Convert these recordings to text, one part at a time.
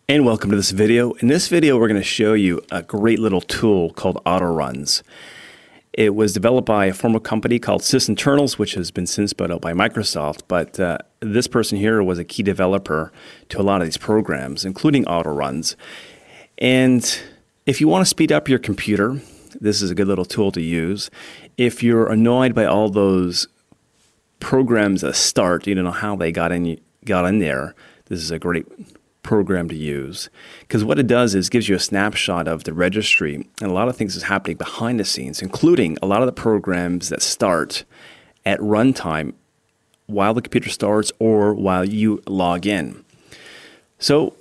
And welcome to this video. In this video, we're going to show you a great little tool called Autoruns. It was developed by a former company called SysInternals, which has been since bought out by Microsoft. But this person here was a key developer to a lot of these programs, including Autoruns. And if you want to speed up your computer, this is a good little tool to use. If you're annoyed by all those programs that start, you don't know how they got in there, this is a great program to use, because what it does is gives you a snapshot of the registry, and a lot of things is happening behind the scenes, including a lot of the programs that start at runtime while the computer starts or while you log in. So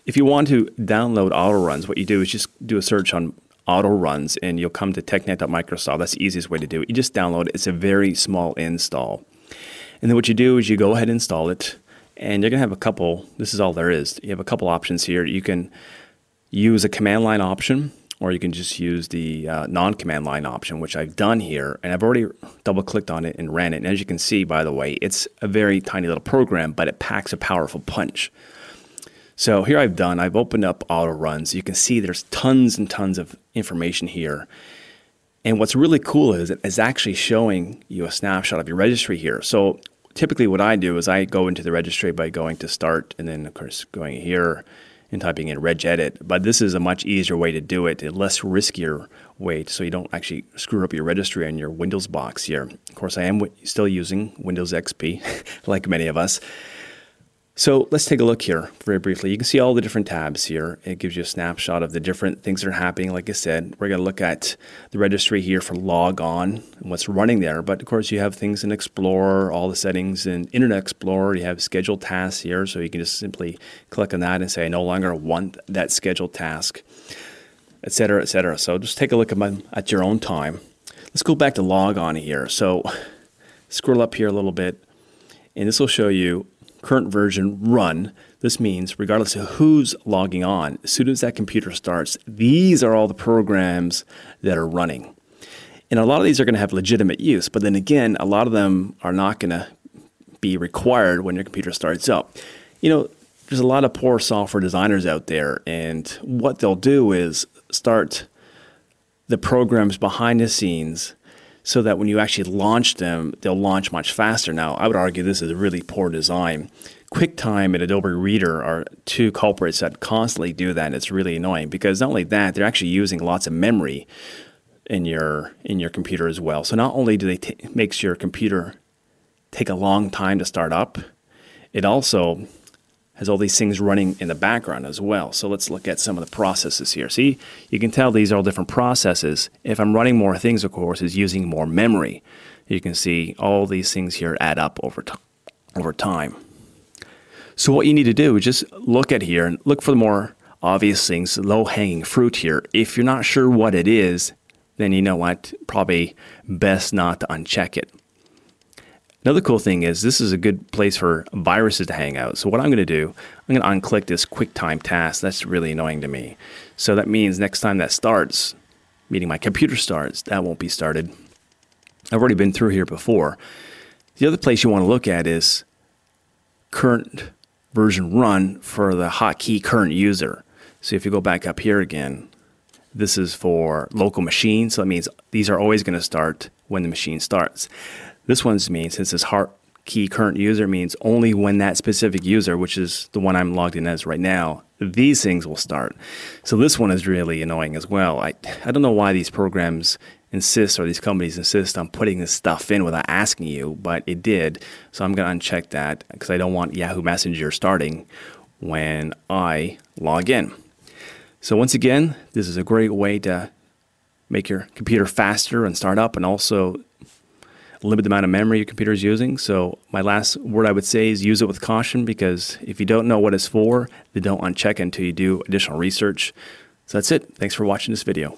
if you want to download Autoruns, what you do is just do a search on Autoruns and you'll come to technet.microsoft. That's the easiest way to do it. You just download it. It's a very small install. And then what you do is you go ahead and install it. And you're going to have a couple, this is all there is. You have a couple options here. You can use a command line option, or you can just use the non-command line option, which I've done here. And I've already double-clicked on it and ran it. And as you can see, by the way, it's a very tiny little program, but it packs a powerful punch. So here I've opened up Autoruns. You can see there's tons and tons of information here. And what's really cool is it's actually showing you a snapshot of your registry here. So typically what I do is I go into the registry by going to start and then of course going here and typing in regedit. But this is a much easier way to do it, a less riskier way, so you don't actually screw up your registry on your Windows box here. Of course I am still using Windows XP like many of us. So let's take a look here very briefly. You can see all the different tabs here. It gives you a snapshot of the different things that are happening. Like I said, we're going to look at the registry here for log on and what's running there. But of course, you have things in Explorer, all the settings in Internet Explorer. You have scheduled tasks here, so you can just simply click on that and say, I no longer want that scheduled task, etc., etc. So just take a look at your own time. Let's go back to log on here. So scroll up here a little bit, and this will show you current version run. This means regardless of who's logging on, as soon as that computer starts, these are all the programs that are running. And a lot of these are going to have legitimate use, but then again, a lot of them are not going to be required when your computer starts up. You know, there's a lot of poor software designers out there, and what they'll do is start the programs behind the scenes so that when you actually launch them, they'll launch much faster. Now, I would argue this is a really poor design. QuickTime and Adobe Reader are two culprits that constantly do that, and it's really annoying because not only that, they're actually using lots of memory in your computer as well. So not only do they makes your computer take a long time to start up, it also has all these things running in the background as well. So let's look at some of the processes here. See, you can tell these are all different processes. If I'm running more things, of course, it's using more memory. You can see all these things here add up over time. So what you need to do is just look at here and look for the more obvious things, low-hanging fruit here. If you're not sure what it is, then you know what, probably best not to uncheck it. Another cool thing is this is a good place for viruses to hang out. So what I'm going to do, I'm going to unclick this QuickTime task. That's really annoying to me. So that means next time that starts, meaning my computer starts, that won't be started. I've already been through here before. The other place you want to look at is current version run for the hotkey current user. So if you go back up here again, this is for local machines. So that means these are always going to start when the machine starts. This one's means, since this hotkey current user means only when that specific user, which is the one I'm logged in as right now, these things will start. So this one is really annoying as well. I don't know why these programs insist, or these companies insist on putting this stuff in without asking you, but it did. So I'm going to uncheck that because I don't want Yahoo Messenger starting when I log in. So once again, this is a great way to make your computer faster and start up, and also limit the amount of memory your computer is using. So my last word I would say is use it with caution, because if you don't know what it's for, then don't uncheck it until you do additional research. So that's it. Thanks for watching this video.